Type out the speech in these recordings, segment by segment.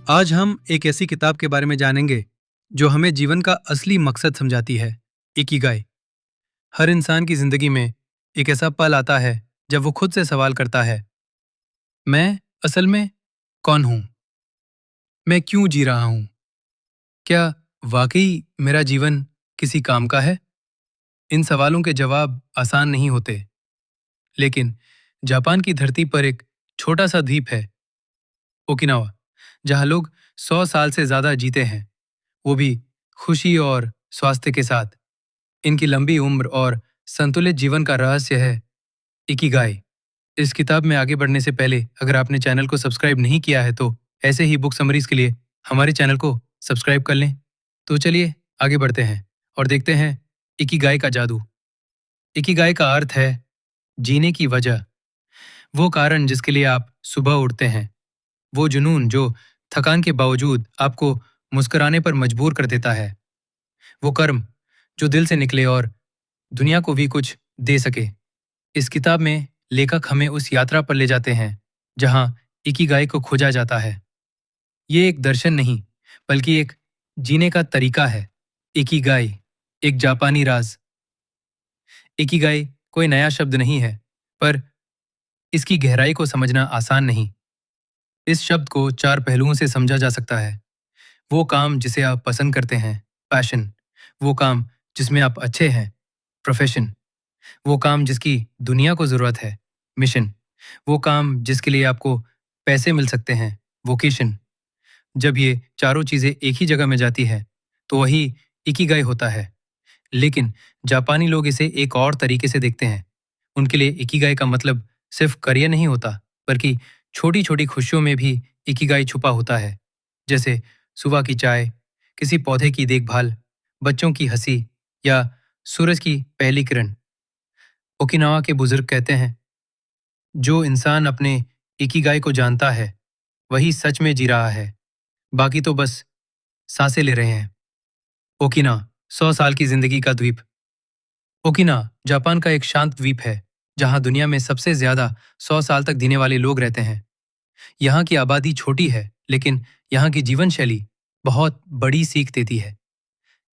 आज हम एक ऐसी किताब के बारे में जानेंगे जो हमें जीवन का असली मकसद समझाती है, इकिगाई। हर इंसान की जिंदगी में एक ऐसा पल आता है जब वो खुद से सवाल करता है, मैं असल में कौन हूँ? मैं क्यों जी रहा हूँ? क्या वाकई मेरा जीवन किसी काम का है? इन सवालों के जवाब आसान नहीं होते, लेकिन जापान की धरती पर एक छोटा सा द्वीप है, ओकिनावा, जहाँ लोग 100 साल से ज्यादा जीते हैं, वो भी खुशी और स्वास्थ्य के साथ। इनकी लंबी उम्र और संतुलित जीवन का रहस्य है इकिगाई। इस किताब में आगे बढ़ने से पहले अगर आपने चैनल को सब्सक्राइब नहीं किया है तो ऐसे ही बुक समरीज के लिए हमारे चैनल को सब्सक्राइब कर लें। तो चलिए आगे बढ़ते हैं और देखते हैं इकिगाई का जादू। इकिगाई का अर्थ है जीने की वजह, वो कारण जिसके लिए आप सुबह उठते हैं, वो जुनून जो थकान के बावजूद आपको मुस्कुराने पर मजबूर कर देता है, वो कर्म जो दिल से निकले और दुनिया को भी कुछ दे सके। इस किताब में लेखक हमें उस यात्रा पर ले जाते हैं जहां इकिगाई को खोजा जाता है। ये एक दर्शन नहीं, बल्कि एक जीने का तरीका है। इकिगाई एक जापानी राज। इकिगाई कोई नया शब्द नहीं है, पर इसकी गहराई को समझना आसान नहीं। इस शब्द को चार पहलुओं से समझा जा सकता है। वो काम जिसे आप पसंद करते हैं, पैशन। वो काम जिसमें आप अच्छे हैं, प्रोफेशन। वो काम जिसकी दुनिया को जरूरत है, मिशन। वो काम जिसके लिए आपको पैसे मिल सकते हैं, वोकेशन। जब ये चारों चीजें एक ही जगह में जाती है तो वही इकिगाई होता है। लेकिन जापानी लोग इसे एक और तरीके से देखते हैं। उनके लिए इकिगाई का मतलब सिर्फ करियर नहीं होता, बल्कि छोटी छोटी खुशियों में भी इकिगाई छुपा होता है। जैसे सुबह की चाय, किसी पौधे की देखभाल, बच्चों की हंसी या सूरज की पहली किरण। ओकिनावा के बुजुर्ग कहते हैं, जो इंसान अपने इकिगाई को जानता है वही सच में जी रहा है, बाकी तो बस सांसें ले रहे हैं। ओकिना 100 साल की जिंदगी का द्वीप। ओकिना जापान का एक शांत द्वीप है जहां दुनिया में सबसे ज्यादा 100 साल तक जीने वाले लोग रहते हैं। यहाँ की आबादी छोटी है, लेकिन यहाँ की जीवन शैली बहुत बड़ी सीख देती है।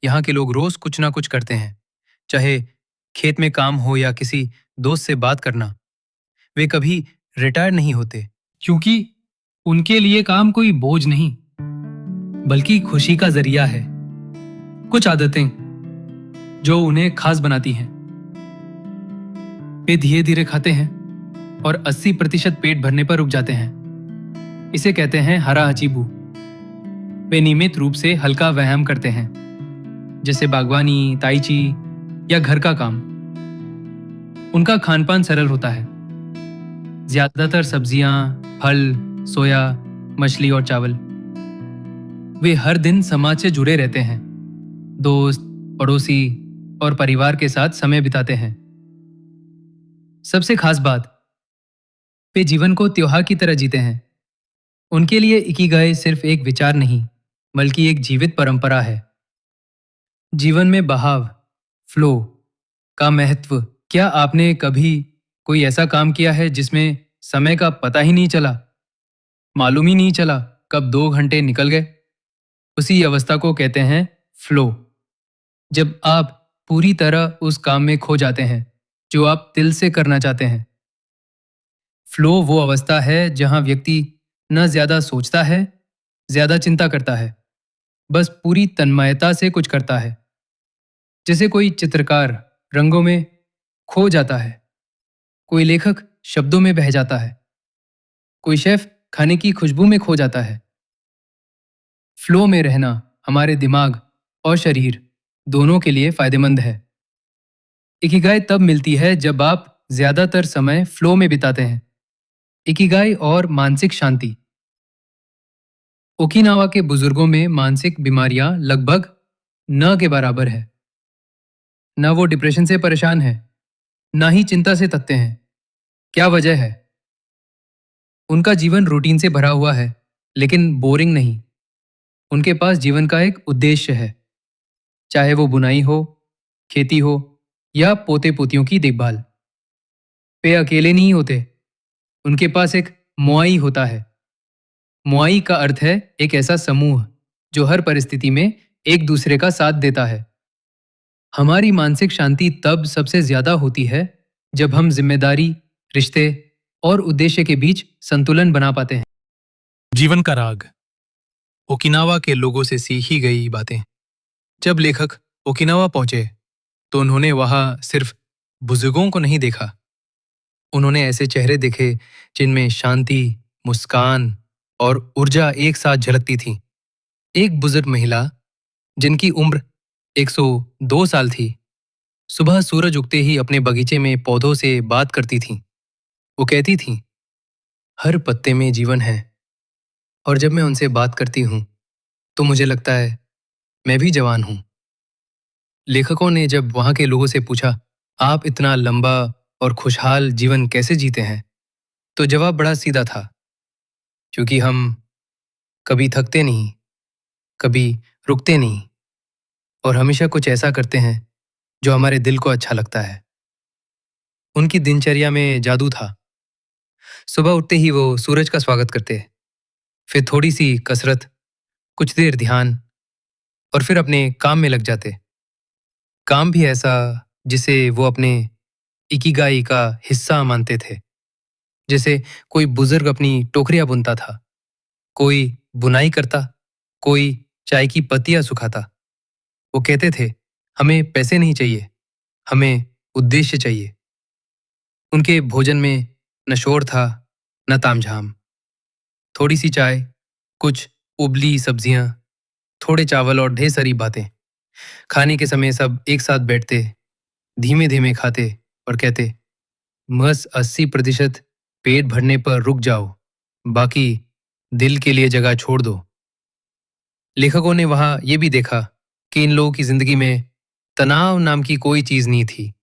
यहाँ के लोग रोज कुछ ना कुछ करते हैं, चाहे खेत में काम हो या किसी दोस्त से बात करना। वे कभी रिटायर नहीं होते, क्योंकि उनके लिए काम कोई बोझ नहीं, बल्कि खुशी का जरिया है। कुछ आदतें जो उन्हें खास बनाती हैं। वे धीरे धीरे खाते हैं और 80% पेट भरने पर रुक जाते हैं। इसे कहते हैं हरा हचीबू। वे नियमित रूप से हल्का व्यायाम करते हैं, जैसे बागवानी, ताइची या घर का काम। उनका खानपान सरल होता है, ज्यादातर सब्जियां, फल, सोया, मछली और चावल। वे हर दिन समाज से जुड़े रहते हैं, दोस्त, पड़ोसी और परिवार के साथ समय बिताते हैं। सबसे खास बात, वे जीवन को त्योहार की तरह जीते हैं। उनके लिए इकिगाई सिर्फ एक विचार नहीं, बल्कि एक जीवित परंपरा है। जीवन में बहाव, फ्लो का महत्व। क्या आपने कभी कोई ऐसा काम किया है जिसमें समय का पता ही नहीं चला, मालूम ही नहीं चला कब 2 घंटे निकल गए? उसी अवस्था को कहते हैं फ्लो। जब आप पूरी तरह उस काम में खो जाते हैं जो आप दिल से करना चाहते हैं। फ्लो वो अवस्था है जहां व्यक्ति न ज्यादा सोचता है, ज्यादा चिंता करता है, बस पूरी तन्मयता से कुछ करता है। जैसे कोई चित्रकार रंगों में खो जाता है, कोई लेखक शब्दों में बह जाता है, कोई शेफ खाने की खुशबू में खो जाता है। फ्लो में रहना हमारे दिमाग और शरीर दोनों के लिए फायदेमंद है। इकिगाई तब मिलती है जब आप ज्यादातर समय फ्लो में बिताते हैं। इकिगाई और मानसिक शांति। ओकिनावा के बुजुर्गों में मानसिक बीमारियां लगभग न के बराबर है। न वो डिप्रेशन से परेशान है, न ही चिंता से तत्ते हैं। क्या वजह है? उनका जीवन रूटीन से भरा हुआ है, लेकिन बोरिंग नहीं। उनके पास जीवन का एक उद्देश्य है, चाहे वो बुनाई हो, खेती हो या पोते पोतियों की देखभाल। वे अकेले नहीं होते, उनके पास एक मोआई होता है, मुआई का अर्थ है एक ऐसा समूह जो हर परिस्थिति में एक दूसरे का साथ देता है। हमारी मानसिक शांति तब सबसे ज्यादा होती है जब हम जिम्मेदारी, रिश्ते और उद्देश्य के बीच संतुलन बना पाते हैं। जीवन का राग, ओकिनावा के लोगों से सीखी गई बातें। जब लेखक ओकिनावा पहुंचे तो उन्होंने वहां सिर्फ बुजुर्गों को नहीं देखा, उन्होंने ऐसे चेहरे देखे जिनमें शांति, मुस्कान और ऊर्जा एक साथ झलकती थी। एक बुजुर्ग महिला जिनकी उम्र 102 साल थी, सुबह सूरज उगते ही अपने बगीचे में पौधों से बात करती थीं। वो कहती थीं, हर पत्ते में जीवन है, और जब मैं उनसे बात करती हूँ तो मुझे लगता है मैं भी जवान हूँ। लेखकों ने जब वहां के लोगों से पूछा, आप इतना लंबा और खुशहाल जीवन कैसे जीते हैं, तो जवाब बड़ा सीधा था, क्योंकि हम कभी थकते नहीं, कभी रुकते नहीं, और हमेशा कुछ ऐसा करते हैं जो हमारे दिल को अच्छा लगता है। उनकी दिनचर्या में जादू था। सुबह उठते ही वो सूरज का स्वागत करते, फिर थोड़ी सी कसरत, कुछ देर ध्यान, और फिर अपने काम में लग जाते। काम भी ऐसा जिसे वो अपने इकिगाई का हिस्सा मानते थे। जैसे कोई बुजुर्ग अपनी टोकरियां बुनता था, कोई बुनाई करता, कोई चाय की पत्तियां सुखाता। वो कहते थे, हमें पैसे नहीं चाहिए, हमें उद्देश्य चाहिए। उनके भोजन में न शोर था, न तामझाम। थोड़ी सी चाय, कुछ उबली सब्जियां, थोड़े चावल और ढेर सारी बातें। खाने के समय सब एक साथ बैठते, धीमे धीमे खाते और कहते, बस 80% पेट भरने पर रुक जाओ, बाकी दिल के लिए जगह छोड़ दो। लेखकों ने वहां ये भी देखा कि इन लोगों की जिंदगी में तनाव नाम की कोई चीज नहीं थी।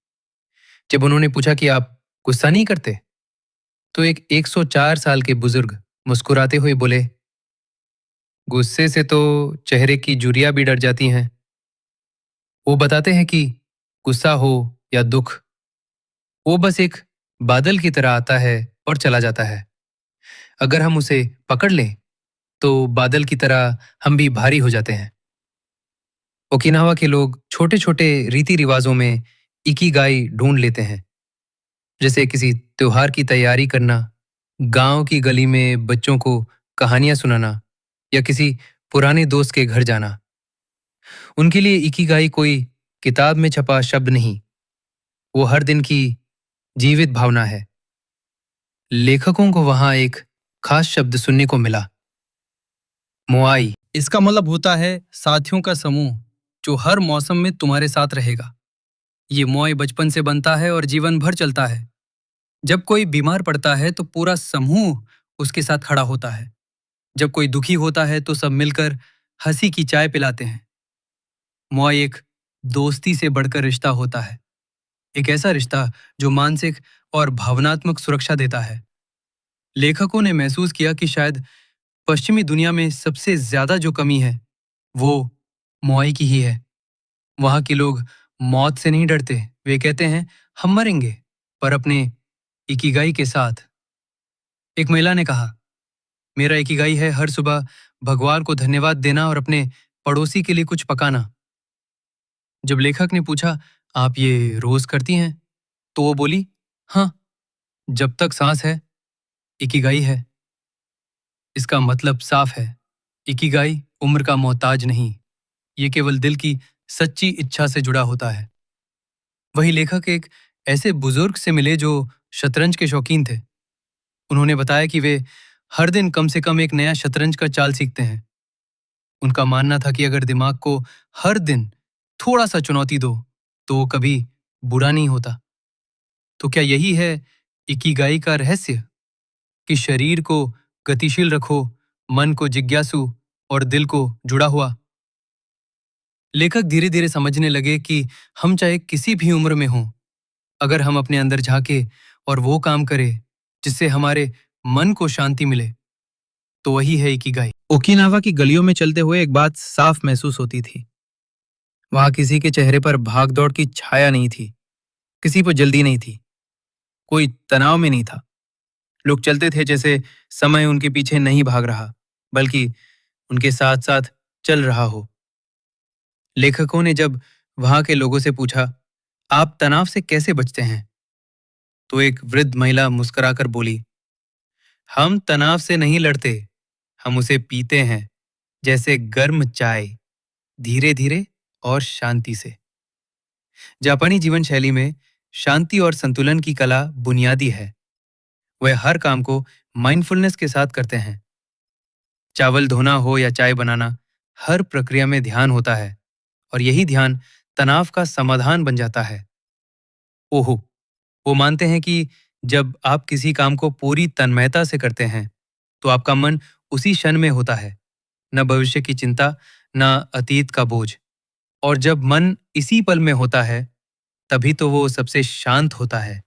जब उन्होंने पूछा कि आप गुस्सा नहीं करते, तो एक 104 साल के बुजुर्ग मुस्कुराते हुए बोले, गुस्से से तो चेहरे की झुर्रियां भी डर जाती हैं। वो बताते हैं कि गुस्सा हो या दुख, वो बस एक बादल की तरह आता है और चला जाता है। अगर हम उसे पकड़ लें तो बादल की तरह हम भी भारी हो जाते हैं। ओकिनावा के लोग छोटे छोटे रीति रिवाजों में इकिगाई ढूंढ लेते हैं, जैसे किसी त्योहार की तैयारी करना, गांव की गली में बच्चों को कहानियां सुनाना, या किसी पुराने दोस्त के घर जाना। उनके लिए इकिगाई कोई किताब में छपा शब्द नहीं, वो हर दिन की जीवित भावना है। लेखकों को वहां एक खास शब्द सुनने को मिला, मोआई। इसका मतलब होता है साथियों का समूह जो हर मौसम में तुम्हारे साथ रहेगा। ये मोआई बचपन से बनता है और जीवन भर चलता है। जब कोई बीमार पड़ता है तो पूरा समूह उसके साथ खड़ा होता है। जब कोई दुखी होता है तो सब मिलकर हंसी की चाय पिलाते हैं। मोआई एक दोस्ती से बढ़कर रिश्ता होता है, एक ऐसा रिश्ता जो मानसिक और भावनात्मक सुरक्षा देता है। लेखकों ने महसूस किया कि शायद पश्चिमी दुनिया में सबसे ज्यादा जो कमी है वो मुआई की ही है। वहां के लोग मौत से नहीं डरते, वे कहते हैं हम मरेंगे, पर अपने इकिगाई के साथ। एक महिला ने कहा, मेरा इकिगाई है हर सुबह भगवान को धन्यवाद देना और अपने पड़ोसी के लिए कुछ पकाना। जब लेखक ने पूछा, आप ये रोज करती हैं, तो वो बोली, हाँ, जब तक सांस है इकिगाई है। इसका मतलब साफ है, इकिगाई उम्र का मोहताज नहीं, ये केवल दिल की सच्ची इच्छा से जुड़ा होता है। वही लेखक एक ऐसे बुजुर्ग से मिले जो शतरंज के शौकीन थे। उन्होंने बताया कि वे हर दिन कम से कम एक नया शतरंज का चाल सीखते हैं। उनका मानना था कि अगर दिमाग को हर दिन थोड़ा सा चुनौती दो तो वो कभी बुरा नहीं होता। तो क्या यही है इकिगाई का रहस्य, कि शरीर को गतिशील रखो, मन को जिज्ञासु और दिल को जुड़ा हुआ। लेखक धीरे धीरे समझने लगे कि हम चाहे किसी भी उम्र में हों, अगर हम अपने अंदर झांके और वो काम करें जिससे हमारे मन को शांति मिले, तो वही है इकिगाई। ओकिनावा की गलियों में चलते हुए एक बात साफ महसूस होती थी। वहां किसी के चेहरे पर भागदौड़ की छाया नहीं थी, किसी को जल्दी नहीं थी, कोई तनाव में नहीं था। लोग चलते थे जैसे समय उनके पीछे नहीं भाग रहा। बल्कि उनके साथ साथ चल रहा हो। लेखकों ने जब वहां के लोगों से पूछा, आप तनाव से कैसे बचते हैं, तो एक वृद्ध महिला मुस्कुराकर बोली, हम तनाव से नहीं लड़ते, हम उसे पीते हैं, जैसे गर्म चाय, धीरे धीरे और शांति से। जापानी जीवन शैली में शांति और संतुलन की कला बुनियादी है। वे हर काम को माइंडफुलनेस के साथ करते हैं। चावल धोना हो या चाय बनाना, हर प्रक्रिया में ध्यान होता है और यही ध्यान तनाव का समाधान बन जाता है। ओहो, वो मानते हैं कि जब आप किसी काम को पूरी तन्मयता से करते हैं, तो आपका मन उसी क्षण में होता है, न भविष्य की चिंता, न अतीत का बोझ। और जब मन इसी पल में होता है, तभी तो वो सबसे शांत होता है।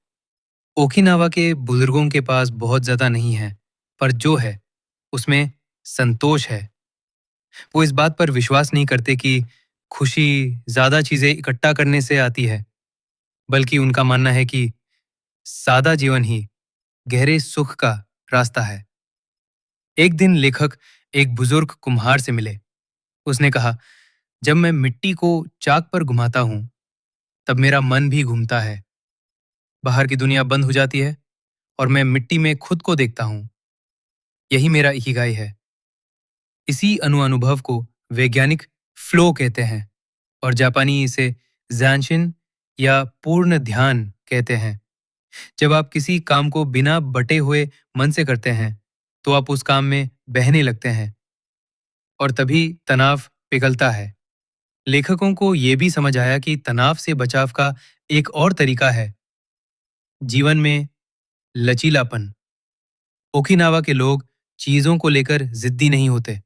ओकिनावा के बुजुर्गों के पास बहुत ज्यादा नहीं है, पर जो है उसमें संतोष है। वो इस बात पर विश्वास नहीं करते कि खुशी ज्यादा चीजें इकट्ठा करने से आती है, बल्कि उनका मानना है कि सादा जीवन ही गहरे सुख का रास्ता है। एक दिन लेखक एक बुजुर्ग कुम्हार से मिले। उसने कहा, जब मैं मिट्टी को चाक पर घुमाता हूं, तब मेरा मन भी घूमता है। बाहर की दुनिया बंद हो जाती है और मैं मिट्टी में खुद को देखता हूं। यही मेरा इकिगाई है। इसी अनुभव को वैज्ञानिक फ्लो कहते हैं और जापानी इसे ज़ानशिन या पूर्ण ध्यान कहते हैं। जब आप किसी काम को बिना बटे हुए मन से करते हैं, तो आप उस काम में बहने लगते हैं और तभी तनाव पिघलता है। लेखकों को यह भी समझ आया कि तनाव से बचाव का एक और तरीका है, जीवन में लचीलापन। ओकिनावा के लोग चीजों को लेकर जिद्दी नहीं होते।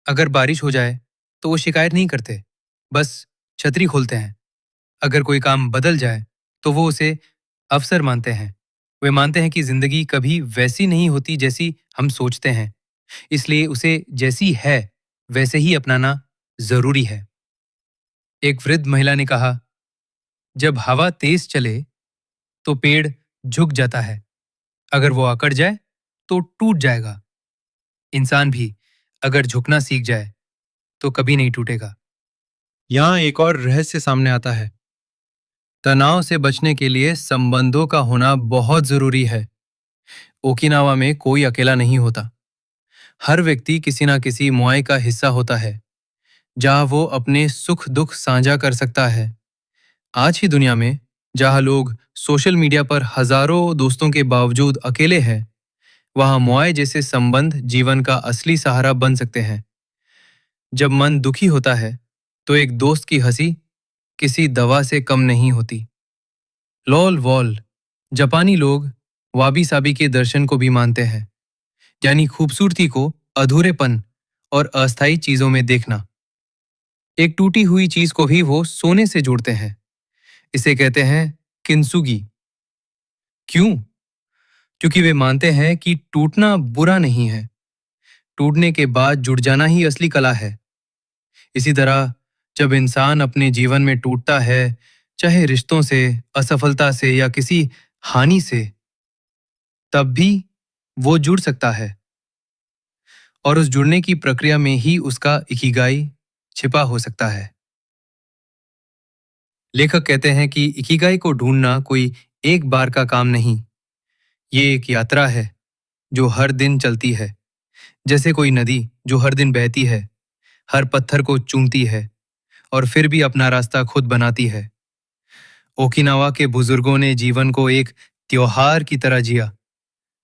अगर बारिश हो जाए तो वो शिकायत नहीं करते, बस छतरी खोलते हैं। अगर कोई काम बदल जाए तो वो उसे अवसर मानते हैं। वे मानते हैं कि जिंदगी कभी वैसी नहीं होती जैसी हम सोचते हैं, इसलिए उसे जैसी है वैसे ही अपनाना जरूरी है। एक वृद्ध महिला ने कहा, जब हवा तेज चले तो पेड़ झुक जाता है, अगर वो अकड़ जाए तो टूट जाएगा। इंसान भी अगर झुकना सीख जाए तो कभी नहीं टूटेगा। यहाँ एक और रहस्य सामने आता है। तनाव से बचने के लिए संबंधों का होना बहुत जरूरी है। ओकिनावा में कोई अकेला नहीं होता। हर व्यक्ति किसी ना किसी मुआई का हिस्सा होता है, जहां वो अपने सुख दुख साझा कर सकता है। आज की दुनिया में जहां लोग सोशल मीडिया पर हजारों दोस्तों के बावजूद अकेले हैं, वहां मुआई जैसे संबंध जीवन का असली सहारा बन सकते हैं। जब मन दुखी होता है, तो एक दोस्त की हंसी किसी दवा से कम नहीं होती। लॉल वॉल, जापानी लोग वाबी साबी के दर्शन को भी मानते हैं, यानी खूबसूरती को अधूरेपन और अस्थायी चीजों में देखना। एक टूटी हुई चीज को भी वो सोने से जोड़ते हैं। इसे कहते हैं किंसुगी। क्यों? क्योंकि वे मानते हैं कि टूटना बुरा नहीं है, टूटने के बाद जुड़ जाना ही असली कला है। इसी तरह जब इंसान अपने जीवन में टूटता है, चाहे रिश्तों से, असफलता से या किसी हानि से, तब भी वो जुड़ सकता है और उस जुड़ने की प्रक्रिया में ही उसका इकिगाई छिपा हो सकता है। लेखक कहते हैं कि इकिगाई को ढूंढना कोई एक बार का काम नहीं, ये एक यात्रा है जो हर दिन चलती है, जैसे कोई नदी जो हर दिन बहती है, हर पत्थर को चूमती है और फिर भी अपना रास्ता खुद बनाती है। ओकिनावा के बुजुर्गों ने जीवन को एक त्योहार की तरह जिया।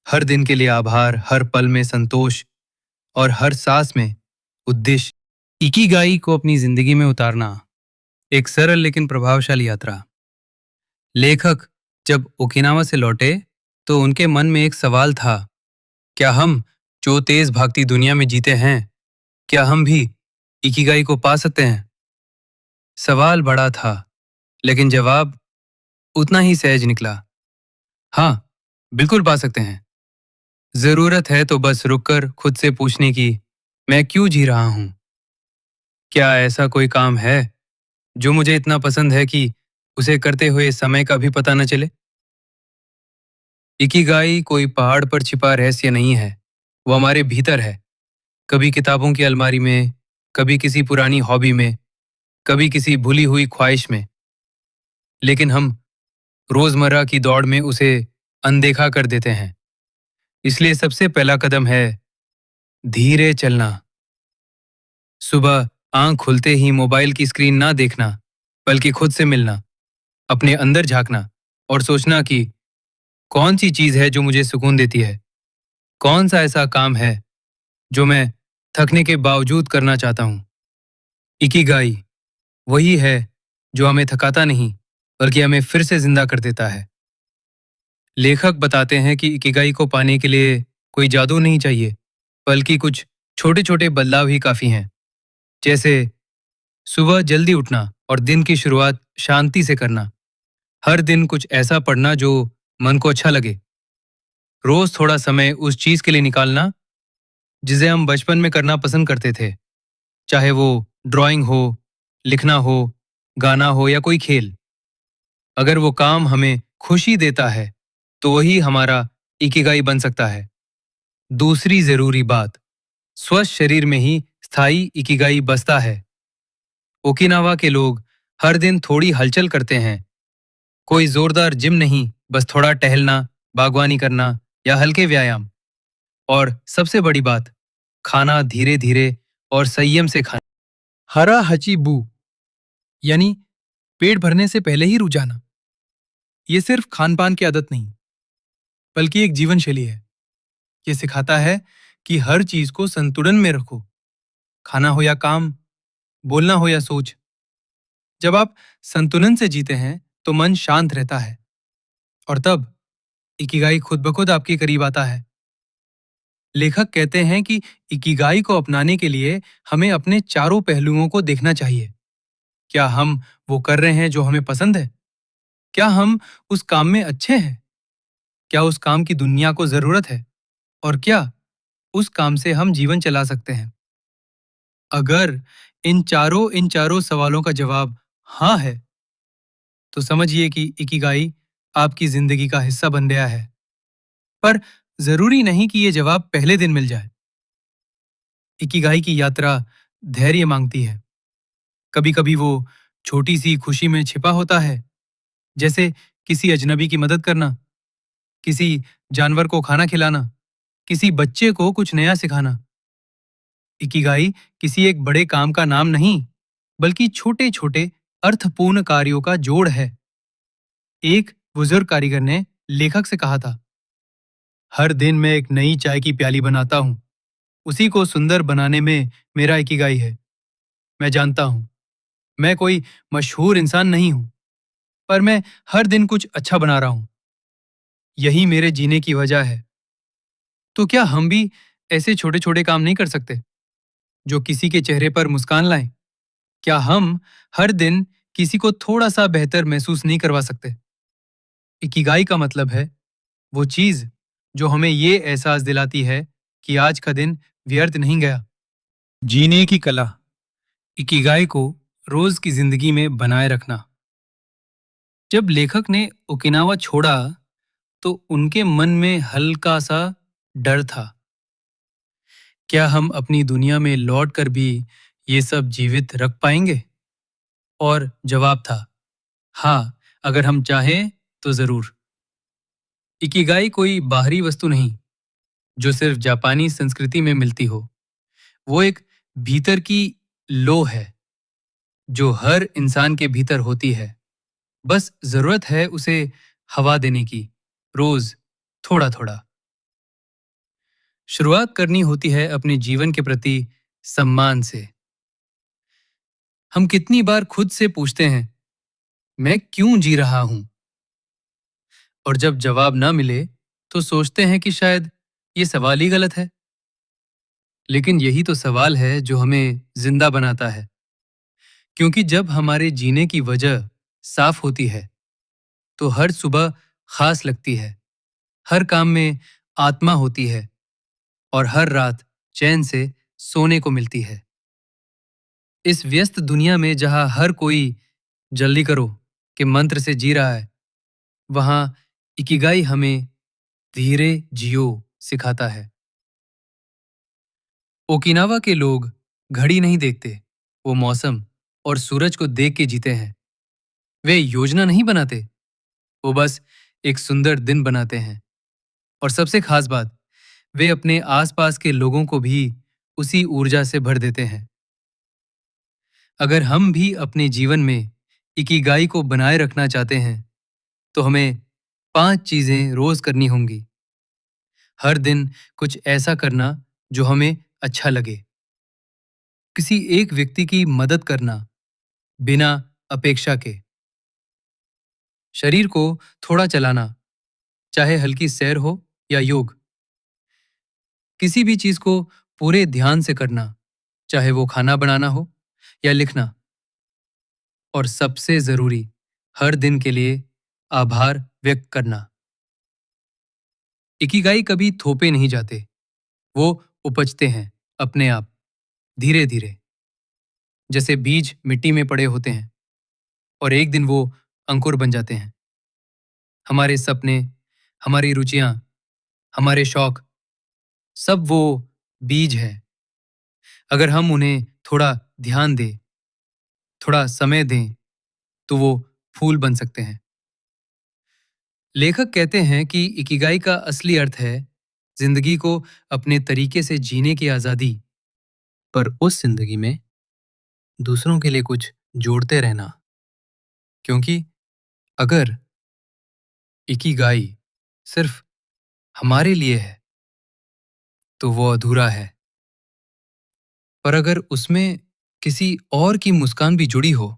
हर दिन के लिए आभार, हर पल में संतोष और हर सांस में उद्देश्य। इकिगाई को अपनी जिंदगी में उतारना एक सरल लेकिन प्रभावशाली यात्रा। लेखक जब ओकिनावा से लौटे तो उनके मन में एक सवाल था, क्या हम जो तेज भागती दुनिया में जीते हैं, क्या हम भी इकिगाई को पा सकते हैं? सवाल बड़ा था, लेकिन जवाब उतना ही सहज निकला। हाँ, बिल्कुल पा सकते हैं। जरूरत है तो बस रुककर खुद से पूछने की, मैं क्यों जी रहा हूं? क्या ऐसा कोई काम है जो मुझे इतना पसंद है कि उसे करते हुए समय का भी पता न चले? इकिगाई कोई पहाड़ पर छिपा रहस्य नहीं है, वो हमारे भीतर है। कभी किताबों की अलमारी में, कभी किसी पुरानी हॉबी में, कभी किसी भूली हुई ख्वाहिश में। लेकिन हम रोजमर्रा की दौड़ में उसे अनदेखा कर देते हैं। इसलिए सबसे पहला कदम है धीरे चलना। सुबह आंख खुलते ही मोबाइल की स्क्रीन ना देखना, बल्कि खुद से मिलना, अपने अंदर झांकना और सोचना कि कौन सी चीज है जो मुझे सुकून देती है। कौन सा ऐसा काम है जो मैं थकने के बावजूद करना चाहता हूँ। इकिगाई वही है जो हमें थकाता नहीं, बल्कि हमें फिर से जिंदा कर देता है। लेखक बताते हैं कि इकिगाई को पाने के लिए कोई जादू नहीं चाहिए, बल्कि कुछ छोटे छोटे बदलाव ही काफी हैं। जैसे सुबह जल्दी उठना और दिन की शुरुआत शांति से करना। हर दिन कुछ ऐसा पढ़ना जो मन को अच्छा लगे। रोज थोड़ा समय उस चीज के लिए निकालना जिसे हम बचपन में करना पसंद करते थे, चाहे वो ड्राइंग हो, लिखना हो, गाना हो या कोई खेल। अगर वो काम हमें खुशी देता है, तो वही हमारा इकिगाई बन सकता है। दूसरी जरूरी बात, स्वस्थ शरीर में ही स्थायी इकिगाई बसता है। ओकिनावा के लोग हर दिन थोड़ी हलचल करते हैं। कोई जोरदार जिम नहीं, बस थोड़ा टहलना, बागवानी करना या हल्के व्यायाम। और सबसे बड़ी बात, खाना धीरे धीरे और संयम से खाना। हरा हची बू यानी पेट भरने से पहले ही रुक जाना। ये सिर्फ खान पान की आदत नहीं, बल्कि एक जीवन शैली है। ये सिखाता है कि हर चीज को संतुलन में रखो, खाना हो या काम, बोलना हो या सोच। जब आप संतुलन से जीते हैं तो मन शांत रहता है, और तब इकिगाई खुद ब खुद आपके करीब आता है। लेखक कहते हैं कि इकिगाई को अपनाने के लिए हमें अपने चारों पहलुओं को देखना चाहिए। क्या हम वो कर रहे हैं जो हमें पसंद है? क्या हम उस काम में अच्छे हैं? क्या उस काम की दुनिया को जरूरत है? और क्या उस काम से हम जीवन चला सकते हैं? अगर इन चारों सवालों का जवाब हाँ है, तो समझिए कि इकिगाई आपकी जिंदगी का हिस्सा बन गया है। पर जरूरी नहीं कि ये जवाब पहले दिन मिल जाए। इकिगाई की यात्रा धैर्य मांगती है। कभी कभी वो छोटी सी खुशी में छिपा होता है, जैसे किसी अजनबी की मदद करना, किसी जानवर को खाना खिलाना, किसी बच्चे को कुछ नया सिखाना। इकिगाई किसी एक बड़े काम का नाम नहीं, बल्कि छोटे छोटे अर्थपूर्ण कार्यों का जोड़ है। एक बुजुर्ग कारीगर ने लेखक से कहा था, हर दिन मैं एक नई चाय की प्याली बनाता हूँ। उसी को सुंदर बनाने में मेरा इकिगाई है। मैं जानता हूँ, मैं कोई मशहूर इंसान नहीं हूँ, पर मैं हर दिन कुछ अच्छा बना रहा हूँ। यही मेरे जीने की वजह है। तो क्या हम भी ऐसे छोटे छोटे काम नहीं कर सकते जो किसी के चेहरे पर मुस्कान लाएं? क्या हम हर दिन किसी को थोड़ा सा बेहतर महसूस नहीं करवा सकते? इकिगाई का मतलब है वो चीज जो हमें ये एहसास दिलाती है कि आज का दिन व्यर्थ नहीं गया। जीने की कला, इकिगाई को रोज की जिंदगी में बनाए रखना। जब लेखक ने ओकिनावा छोड़ा, तो उनके मन में हल्का सा डर था। क्या हम अपनी दुनिया में लौट कर भी ये सब जीवित रख पाएंगे? और जवाब था हाँ, अगर हम चाहें तो जरूर। इकिगाई कोई बाहरी वस्तु नहीं जो सिर्फ जापानी संस्कृति में मिलती हो। वो एक भीतर की लो है जो हर इंसान के भीतर होती है। बस जरूरत है उसे हवा देने की, रोज थोड़ा थोड़ा। शुरुआत करनी होती है अपने जीवन के प्रति सम्मान से। हम कितनी बार खुद से पूछते हैं, मैं क्यों जी रहा हूं? और जब जवाब ना मिले, तो सोचते हैं कि शायद ये सवाल ही गलत है। लेकिन यही तो सवाल है जो हमें जिंदा बनाता है। क्योंकि जब हमारे जीने की वजह साफ होती है, तो हर सुबह खास लगती है, हर काम में आत्मा होती है, और हर रात चैन से सोने को मिलती है। इस व्यस्त दुनिया में जहां हर कोई जल्दी करो के मंत्र से जी रहा है, वहां इकिगाई हमें धीरे जियो सिखाता है। ओकिनावा के लोग घड़ी नहीं देखते, वो मौसम और सूरज को देख के जीते हैं। वे योजना नहीं बनाते, वो बस एक सुंदर दिन बनाते हैं। और सबसे खास बात, वे अपने आसपास के लोगों को भी उसी ऊर्जा से भर देते हैं। अगर हम भी अपने जीवन में इकिगाई को बनाए रखना चाहते हैं, तो हमें 5 चीजें रोज करनी होंगी। हर दिन कुछ ऐसा करना जो हमें अच्छा लगे। किसी एक व्यक्ति की मदद करना बिना अपेक्षा के। शरीर को थोड़ा चलाना, चाहे हल्की सैर हो या योग। किसी भी चीज को पूरे ध्यान से करना, चाहे वो खाना बनाना हो या लिखना। और सबसे जरूरी, हर दिन के लिए आभार व्यक्त करना। इकिगाई कभी थोपे नहीं जाते, वो उपजते हैं अपने आप, धीरे धीरे, जैसे बीज मिट्टी में पड़े होते हैं और एक दिन वो अंकुर बन जाते हैं। हमारे सपने, हमारी रुचियां, हमारे शौक, सब वो बीज है। अगर हम उन्हें थोड़ा ध्यान दें, थोड़ा समय दें, तो वो फूल बन सकते हैं। लेखक कहते हैं कि इकिगाई का असली अर्थ है जिंदगी को अपने तरीके से जीने की आजादी, पर उस जिंदगी में दूसरों के लिए कुछ जोड़ते रहना। क्योंकि अगर इकिगाई सिर्फ हमारे लिए है, तो वो अधूरा है। पर अगर उसमें किसी और की मुस्कान भी जुड़ी हो।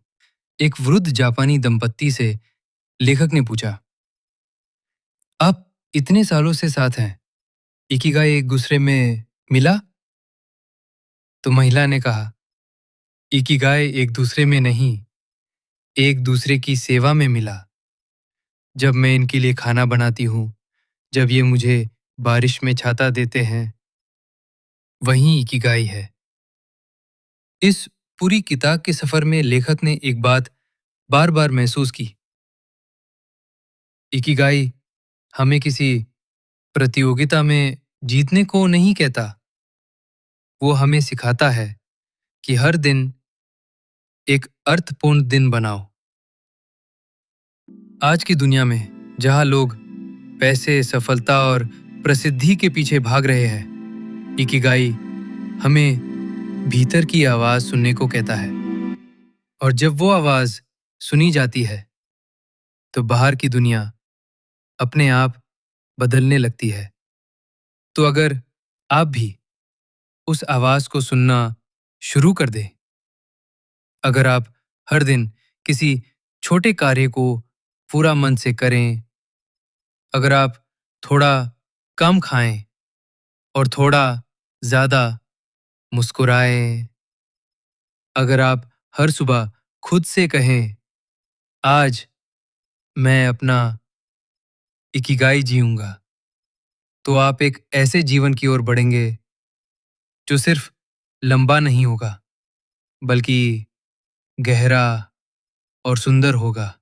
एक वृद्ध जापानी दंपत्ति से लेखक ने पूछा, आप इतने सालों से साथ हैं, इकिगाई एक दूसरे में मिला? तो महिला ने कहा, इकिगाई एक दूसरे में नहीं, एक दूसरे की सेवा में मिला। जब मैं इनके लिए खाना बनाती हूँ, जब ये मुझे बारिश में छाता देते हैं, वहीं इकिगाई है। इस पूरी किताब के सफर में लेखक ने एक बात बार बार महसूस की। इकिगाई हमें किसी प्रतियोगिता में जीतने को नहीं कहता, वो हमें सिखाता है कि हर दिन एक अर्थपूर्ण दिन बनाओ। आज की दुनिया में जहां लोग पैसे, सफलता और प्रसिद्धि के पीछे भाग रहे हैं, इकिगाई हमें भीतर की आवाज सुनने को कहता है। और जब वो आवाज सुनी जाती है, तो बाहर की दुनिया अपने आप बदलने लगती है। तो अगर आप भी उस आवाज को सुनना शुरू कर दें, अगर आप हर दिन किसी छोटे कार्य को पूरा मन से करें, अगर आप थोड़ा कम खाएं और थोड़ा ज्यादा मुस्कुराएं, अगर आप हर सुबह खुद से कहें, आज मैं अपना इकिगाई जीऊंगा, तो आप एक ऐसे जीवन की ओर बढ़ेंगे जो सिर्फ लंबा नहीं होगा, बल्कि गहरा और सुंदर होगा।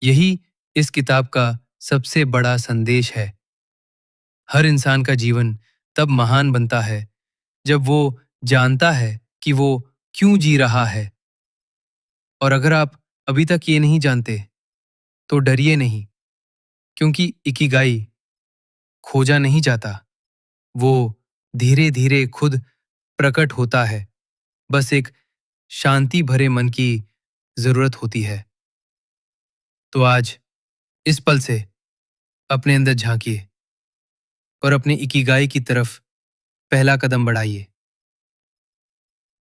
यही इस किताब का सबसे बड़ा संदेश है। हर इंसान का जीवन तब महान बनता है जब वो जानता है कि वो क्यों जी रहा है। और अगर आप अभी तक ये नहीं जानते, तो डरिए नहीं, क्योंकि इकिगाई खोजा नहीं जाता, वो धीरे धीरे खुद प्रकट होता है। बस एक शांति भरे मन की जरूरत होती है। तो आज इस पल से अपने अंदर झांकिए और अपने इकिगाई की तरफ पहला कदम बढ़ाइए।